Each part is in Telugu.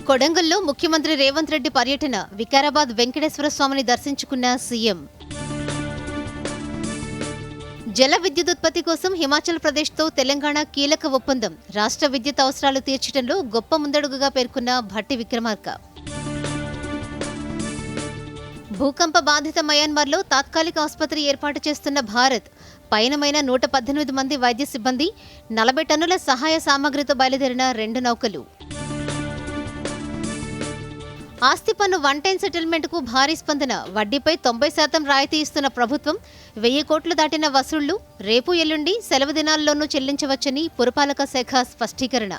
కొడంగల్లో ముఖ్యమంత్రి రేవంత్ రెడ్డి పర్యటన. వికారాబాద్ వెంకటేశ్వర స్వామిని దర్శించుకున్న సీఎం. జల విద్యుదుత్పత్తి కోసం హిమాచల్ ప్రదేశ్తో తెలంగాణ కీలక ఒప్పందం. రాష్ట్ర విద్యుత్ అవసరాలు తీర్చడంలో గొప్ప ముందడుగుగా పేర్కొన్న భట్టి విక్రమార్క. భూకంప బాధిత మయన్మార్లో తాత్కాలిక ఆసుపత్రి ఏర్పాటు చేస్తున్న భారత్. పయనమైన 118 మంది వైద్య సిబ్బంది, 40 టన్నుల సహాయ సామగ్రితో బయలుదేరిన 2 నౌకలు. ఆస్తి పన్ను వన్ టైం సెటిల్మెంట్కు భారీ స్పందన. వడ్డీపై 90% రాయితీ ఇస్తున్న ప్రభుత్వం 1000 కోట్లు దాటిన వసూళ్లు రేపు ఎల్లుండి సెలవు దినాల్లోనూ చెల్లించవచ్చని పురపాలక శాఖ స్పష్టీకరణ.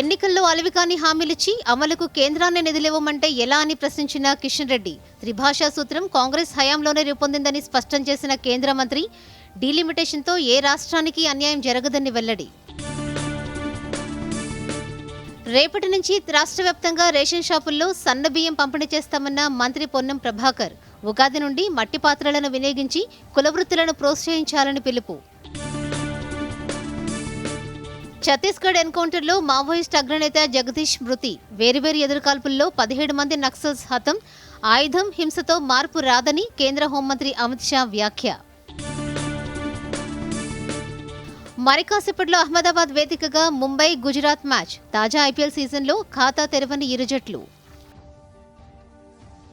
ఎన్నికల్లో అలవికాని హామీలిచ్చి అమలుకు కేంద్రాన్ని నిధులివ్వమంటే ఎలా అని ప్రశ్నించిన కిషన్ రెడ్డి. త్రిభాషా సూత్రం కాంగ్రెస్ హయాంలోనే రూపొందిందని స్పష్టం చేసిన కేంద్ర మంత్రి. డీలిమిటేషన్తో ఏ రాష్ట్రానికి అన్యాయం జరగదని వెల్లడి. రేపటి నుంచి రాష్ట్ర వ్యాప్తంగా రేషన్ షాపుల్లో సన్న బియ్యం పంపిణీ చేస్తామన్న మంత్రి పొన్నం ప్రభాకర్. ఉగాది నుండి మట్టి పాత్రలను వినియోగించి కులవృత్తులను ప్రోత్సహించాలని పిలుపు. ఛత్తీస్గఢ్ ఎన్కౌంటర్లో మావోయిస్ట్ అగ్రనేత జగదీష్ మృతి. వేరువేరు ఎదురుకాల్పుల్లో 17 మంది నక్సల్స్ హతం. ఆయుధం హింసతో మార్పు రాదని కేంద్ర హోంమంత్రి అమిత్ షా వ్యాఖ్య. మరికాసేపట్లో అహ్మదాబాద్ వేదికగా ముంబై గుజరాత్ మ్యాచ్. తాజా ఐపీఎల్ సీజన్లో ఖాతా తెరవని ఇరు జట్లు.